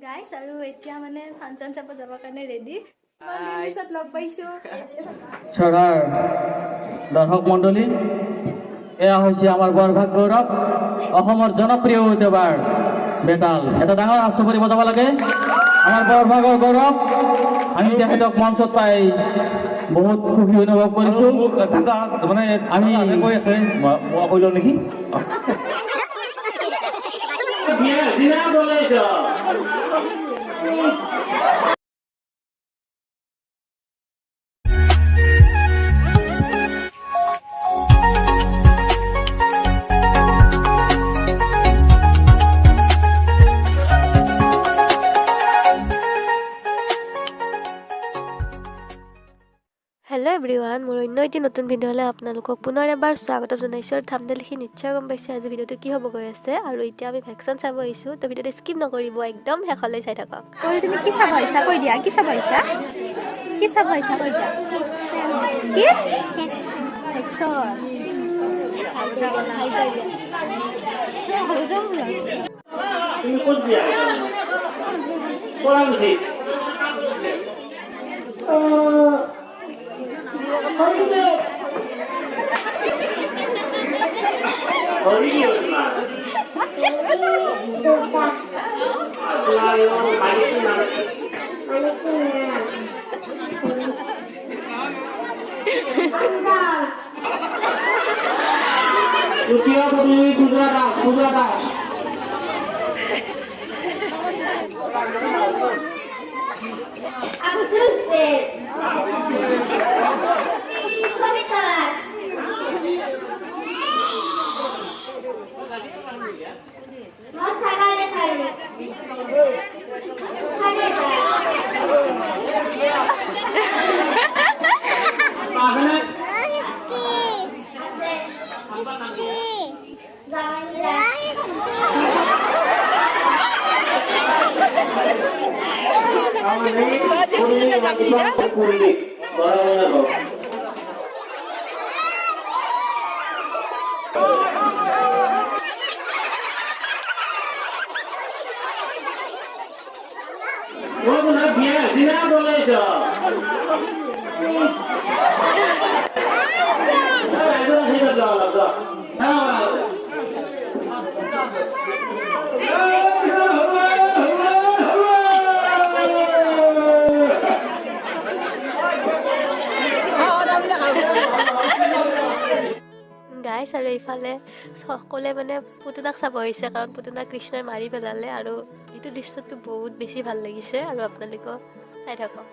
Guys আৰু এতিয়া মানে ফাংচন চাব যাবৰ কাৰণে ৰেডি পিছত লগ পাইছো চৰাৰ দৰ্শক মণ্ডলী এয়া হৈছে আমাৰ বৰভাগ গৌৰৱ অসমৰ জনপ্ৰিয় ইউটিউবাৰ বেতাল এটা ডাঙৰ আচপৰি বজাব লাগে আমাৰ বৰভাগৰ গৌৰৱ আমি তেখেতক মঞ্চত পাই বহুত সুখী অনুভৱ কৰিছো মানে আমি কৈ আছে মই কৈ লওঁ নেকি হেল্ল' এভৰিৱান মোৰ অন্য এটি নতুন ভিডিঅ'লৈ আপোনালোকক পুনৰ এবাৰ স্বাগত জনাইছোঁ আৰু থাম্বনেইল দেখি নিশ্চয় গম পাইছে আজি ভিডিঅ'টো কি হ'ব গৈ আছে আৰু এতিয়া আমি ভেকচিন চাব আহিছোঁ তো ভিডিঅ'টো স্কিপ নকৰিব একদম শেষলৈ চাই থাকক তুমি কি চাব আহিছা কৈ দিয়া কি চাব আহিছা কৈ দিয়া কি ভেকচিন গাইছ আৰু এইফালে সকলোৱে মানে পুতলাক চাব আহিছে কাৰণ পুতলা কৃষ্ণই মাৰি পেলালে আৰু এইটো দৃশ্যটো বহুত বেছি ভাল লাগিছে আৰু আপোনালোকক চাই থাকক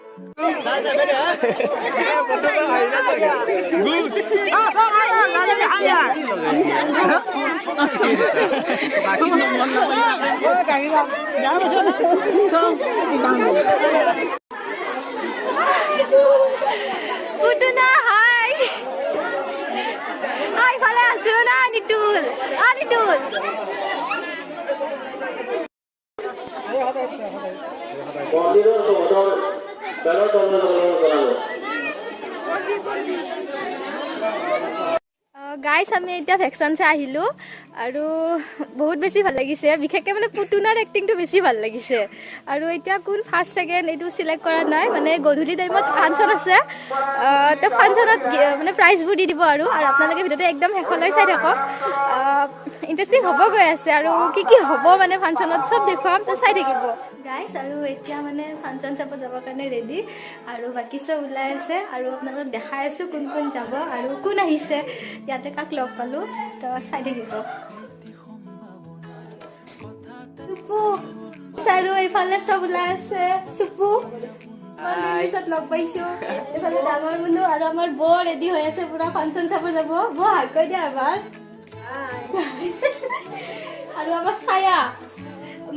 পুতলা হাই হাই ভালে আছো না নিতুল গাইছ আমি এতিয়া ভেকচিন চাই আহিলোঁ আৰু বহুত বেছি ভাল লাগিছে বিশেষকৈ মানে পুতুনাৰ এক্টিংটো বেছি ভাল লাগিছে আৰু এতিয়া কোন ফাৰ্ষ্ট ছেকেণ্ড এইটো চিলেক্ট কৰা নাই মানে গধূলি টাইমত ফাংচন আছে তো ফাংচনত মানে প্ৰাইজবোৰ দি দিব আৰু আপোনালোকে ভিডিঅ'টো একদম শেষলৈ চাই থাকক ইণ্টাৰেষ্টিং হ'ব গৈ আছে আৰু কি হ'ব মানে ফাংচনত চব দেখুৱাম তো চাই থাকিব গাইছ আৰু এতিয়া মানে ফাংচন চাব যাবৰ কাৰণে ৰেডি আৰু বাকী চব ওলাই আছে আৰু আপোনালোকক দেখাই আছোঁ কোন কোন যাব আৰু কোন আহিছে ইয়াতে কাক লগ পালোঁ তো চাই থাকিব চুপু আৰু এইফালে চব ওলাই আছে চুপু পিছত লগ পাইছোঁ এইফালে ডাঙৰ মুনু আৰু আমাৰ বৌ ৰেডি হৈ আছে পুৰা ফাংচন চাব যাব বৌ হাত কৈ দিয়া এবাৰ আৰু আমাৰ ছায়া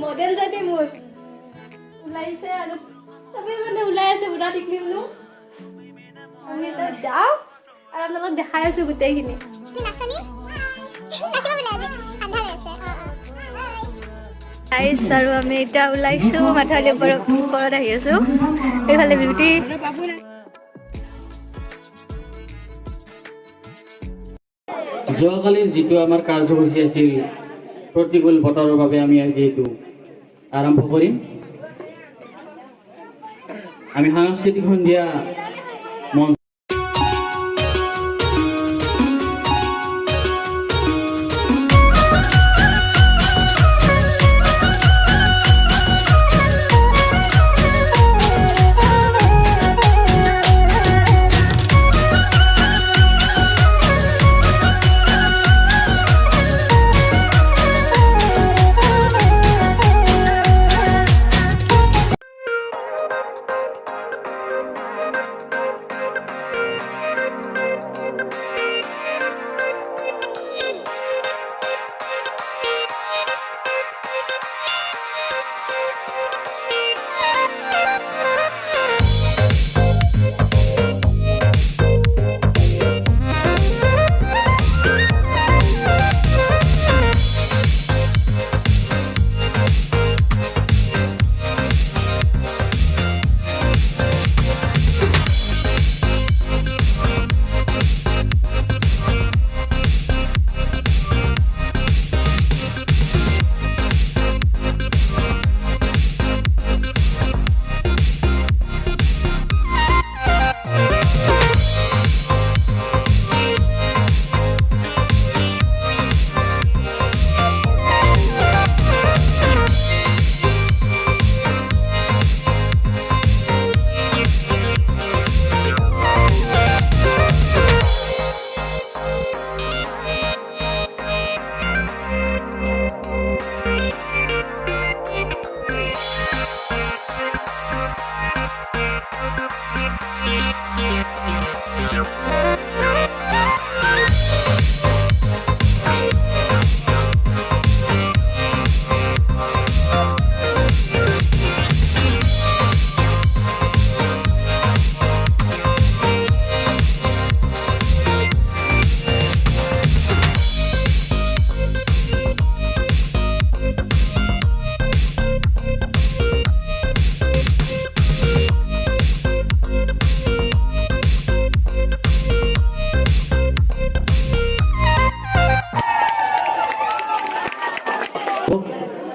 মডেল জানি মোৰ ওলাইছে আৰু চবেই মানে ওলাই আছে পুৰা টিকলি মুনু আমি এটা যাওঁ আৰু আপোনালোকক দেখাই আছোঁ গোটেইখিনি গাইছ আৰু আমি এতিয়া ওলাইছোঁ মাথাৰ ওপৰত আহি আছোঁ এইফালে বিউটি যোৱাকালিৰ যিটো আমাৰ কাৰ্যসূচী আছিল প্ৰতিকূল বতৰৰ বাবে আমি আজি এইটো আৰম্ভ কৰিম আমি সাংস্কৃতিক সন্ধিয়া মঞ্চ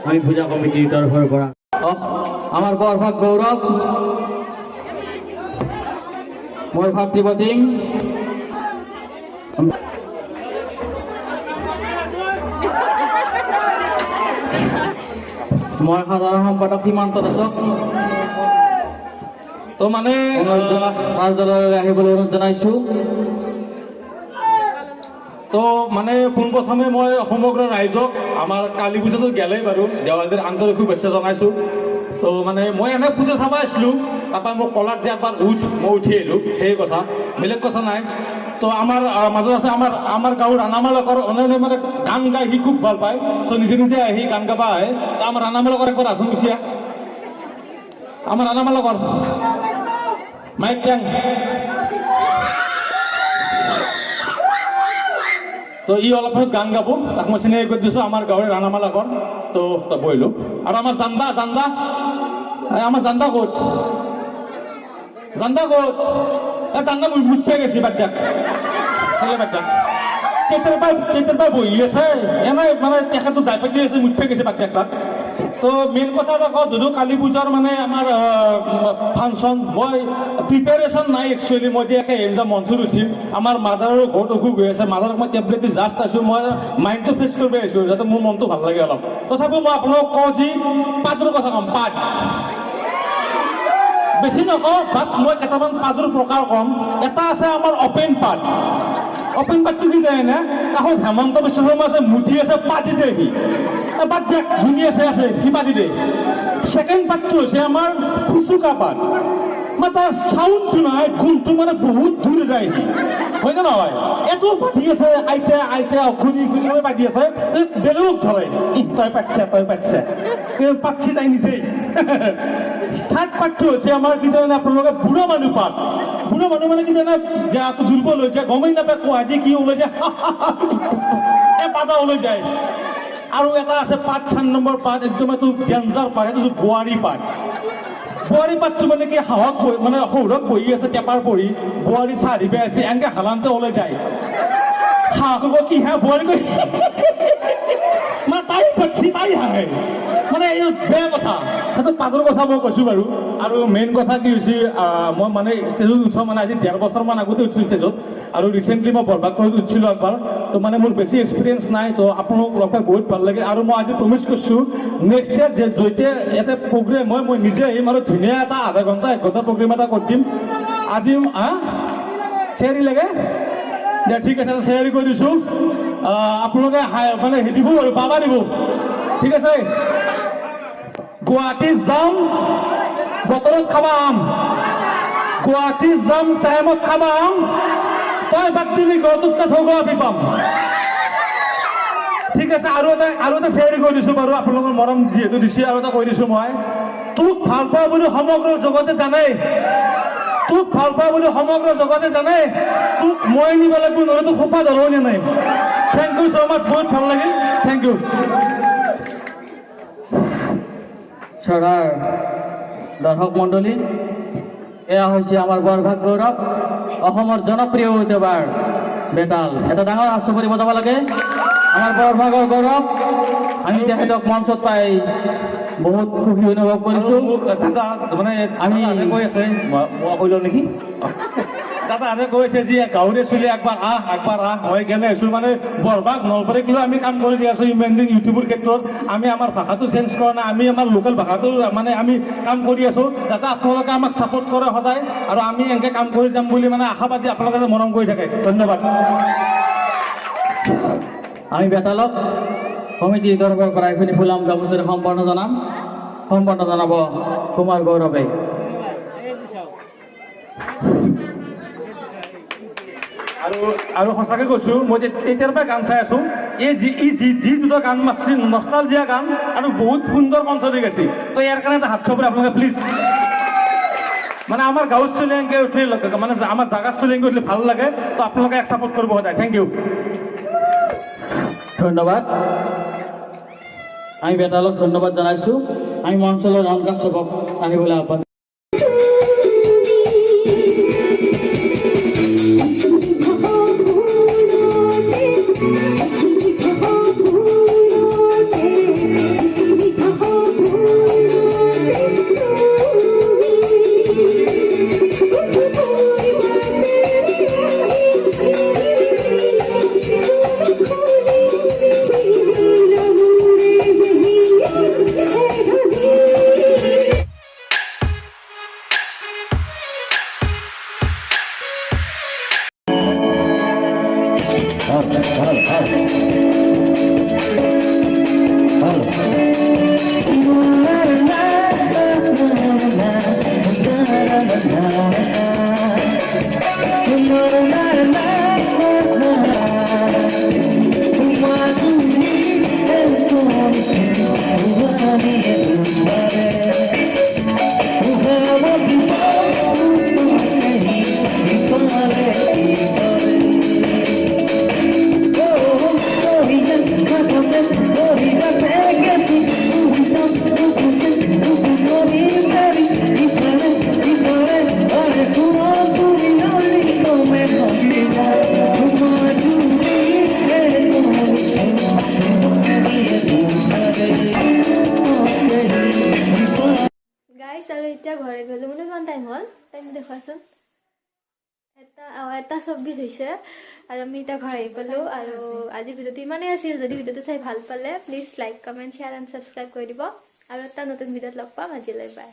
আমি পূজা কমিটিৰ তৰফৰ পৰা আমাৰ বৰভাগ গৌৰৱ মই ভাতৃপ্ৰতিম মই সাধাৰণ সম্পাদক সীমান্ত দাসক তো মানে কাৰ্যালয়লৈ আহিবলৈ অনুৰোধ জনাইছোঁ। তো মানে পোনপ্ৰথমে মই সমগ্ৰ ৰাইজক আমাৰ কালী পূজাটো গেলেই বাৰু দেৱালীৰ আন্তৰিক শুভেচ্ছা জনাইছোঁ। তো মানে মই এনে পূজা চাব আহিছিলোঁ, তাৰপৰা মোক ক'লাক যে এবাৰ মই উঠি আহিলোঁ, সেই কথা, বেলেগ কথা নাই। তো আমাৰ মাজত আছে আমাৰ গাঁৱৰ ৰাণামালকৰ অন্যান্য মানে গান গাই সি খুব ভাল পায়, চ' নিজে নিজে আহি গান গাব আহে। তো আমাৰ ৰাণামালকৰ একবাৰ আছোন উঠিয়া, আমাৰ ৰাণামালকৰ মাইক টেং। তো ই অলপ গান গাব, তাক মই চিনাকি কৰি দিছোঁ, আমাৰ গাঁৱৰে ৰাণামালকৰ। তো বহিলোঁ আৰু আমাৰ জান্দা আমাৰ জান্দা ক'ত জান্দা মুঠে গেছি বাচ্চাক বাচ্চা কেতিয়াবা বহি আছে এনেই মানে তেখেতো দাই পাতি আছে, মুঠে গেছে বাচ্চাক তাত। তো মেইন কথা এটা কওঁ, যদিও কালী পূজাৰ মানে আমাৰ ফাংচন মই প্ৰিপেৰেশ্যন নাই একচুৱেলি। মই যে একে এমজা মঞ্চত উঠিম, আমাৰ মাদাৰৰ ঘৰত অসুখ হৈ আছে, মাদাৰক মই টেবলেট দি জাষ্ট আছোঁ, মই মাইণ্ডটো ফ্ৰেছ কৰিব আহিছোঁ যাতে মোৰ মনটো ভাল লাগে অলপ। তথাপিও মই আপোনালোকক কওঁ যি পাতৰ কথা ক'ম, পাত বেছি নকওঁ, বাছ মই কেইটামান পাতৰ প্ৰকাৰ ক'ম। এটা আছে আমাৰ অপেন পাত। অপেন পাতটো কি যায় না, কাষত হেমন্ত বিশ্ব শৰ্মা আছে, মুঠি আছে, পাতি দে সি বাদ দেখ জুনি আছে সি পাতি দে। ছেকেণ্ড পাতটো হৈছে আমাৰ ফুচুকা পাত। মানে তাৰ চাউণ্ডটো নহয়, গুণটো মানে বহুত দূৰ যায় সি, হয় নে নহয়? এইটো পাতি আছে আইতা ঘূৰি পাতি আছে, বেলেগক ধৰে, তই পাতিছে পাতছি তাই নিজেই। থাৰ্ড পাতটো হৈছে আমাৰ কি জানে আপোনালোকে বুঢ়া মানুহ পাত। বুঢ়া মানুহ মানে কি জানে, দেহাটো দুৰ্বল হৈ যায়, গমেই নাপায় কোৱাদি কি ওলাই যায়, পাতা ওলাই যায়। আৰু এটা আছে পাত 4 নম্বৰ পাত, একদম এইটো ডেঞ্জাৰ পাত, সেইটো বোৱাৰী পাত। বোৱাৰী পাতটো মানে কি হাঁহক মানে সৌৰক বহি আছে টেপাৰ পৰি, বোৱাৰী চাহ দিবে আছে, এনেকৈ হালানতে ওলাই যায়। হাঁহ কি হাঁহ বইল কৰি মানে তাই পাচ্ছি তাই হাঁহে মানে এই বেয়া কথা সেইটো পাদৰ কথা মই কৈছোঁ বাৰু আৰু মেইন কথা কি হৈছে মই মানে ষ্টেজত উঠা মানে আজি 1.5 বছৰমান আগতে উঠিছোঁ ষ্টেজত আৰু ৰিচেণ্টলি মই বৰভাগত উঠিছিলোঁ একবাৰ তো মানে মোৰ বেছি এক্সপিৰিয়েঞ্চ নাই তো আপোনালোক লগ পাই বহুত ভাল লাগে আৰু মই আজি প্ৰমিছ কৰিছোঁ নেক্সট ইয়াৰ যেতিয়া ইয়াতে প্ৰগ্ৰেম হয় মই নিজে আহিম আৰু ধুনীয়া এটা আধা ঘণ্টা 1 ঘণ্টা প্ৰগ্ৰেম এটা কৰি দিম আজি চেৰি লাগে দিয়া ঠিক আছে চেয়াৰি কৰি দিছোঁ আপোনালোকে মানে দিব আৰু পাবা দিব ঠিক আছে গুৱাহাটী যাম বতৰত খাবা আম গুৱাহাটী যাম টাইমত খাবা আম তই বাদ দিবি ঘৰটোতকে থগা আমি পাম ঠিক আছে আৰু এটা চেয়াৰি কৰি দিছোঁ বাৰু আপোনালোকৰ মৰম যিহেতু দিছে আৰু এটা কৈ দিছোঁ মই তোক ভাল পাওঁ বুলি সমগ্ৰ জগতে জানে তোক ভাল পাওঁ বুলি সমগ্ৰ জগতে জানে তোক মই নিব লাগিব নহ'লে তোক সোপা ধৰণে নাই থেংক ইউ ছ' মাছ বহুত ভাল লাগিল থেংক ইউ চৰাৰ দৰ্শক মণ্ডলী এয়া হৈছে আমাৰ বৰভাগ গৌৰৱ অসমৰ জনপ্ৰিয় ইউটিউবাৰ বেতাল এটা ডাঙৰ হাতচাপৰি বজাব লাগে আমাৰ বৰভাগৰ গৌৰৱ আমি তেখেতক মঞ্চত পাই বহুত সুখী অনুভৱ কৰিছোঁ মোক দাদা মানে আমি কৈ আছে মই কৈ লওঁ নেকি দাদা আনে কৈছে যে গাঁৱৰে চলি একবাৰ আহ মই কেনে আছোঁ মানে বৰভাগ নলবাৰীক লৈ আমি কাম কৰি দি আছোঁ ইমান দিন ইউটিউবৰ ক্ষেত্ৰত আমি আমাৰ ভাষাটো চেঞ্জ কৰা নাই আমি আমাৰ লোকেল ভাষাটো মানে আমি কাম কৰি আছোঁ যাতে আপোনালোকে আমাক ছাপোৰ্ট কৰে সদায় আৰু আমি এনেকৈ কাম কৰি যাম বুলি মানে আশাবাদী আপোনালোকে মৰম কৰি থাকে ধন্যবাদ আমি বেতালক সমিতি তৰফৰ পৰা এইখিনি ফুলাম গামোচাৰে সম্পন্ন জনাব কুমাৰ গৌৰৱে আৰু সঁচাকৈ কৈছোঁ মই তেতিয়াৰ পৰাই গান চাই আছোঁ এই যি দুটা গান মাৰছি নষ্টালজিয়া গান আৰু বহুত সুন্দৰ কণ্ঠ দি গৈছে তো ইয়াৰ কাৰণে এটা হাত চাপৰি আপোনালোকে প্লিজ মানে আমাৰ গাঁৱত চলি এনেকৈ উঠিলে মানে আমাৰ জাগাত চলি এনেকৈ উঠিলে ভাল লাগে তো আপোনালোকে এক ছাপোৰ্ট কৰিব সদায় থেংক ইউ ধন্যবাদ আমি বেতালক ধন্যবাদ জনাইছোঁ আমি মঞ্চলৈ ৰণ কাশ্যপক আহিবলৈ আহ্বান এতিয়া ঘৰে গ'লো মানে কিমান টাইম হ'ল টাইম দেখুৱাচোন 1:26 হৈছে আৰু আমি এতিয়া ঘৰ আহি পালোঁ আৰু আজি ভিডিঅ'টো ইমানেই আছিল যদি ভিডিঅ'টো চাই ভাল পালে please like comment share and subscribe কৰি দিব আৰু এটা নতুন ভিডিঅ'ত লগ পাম আজিলৈ বাই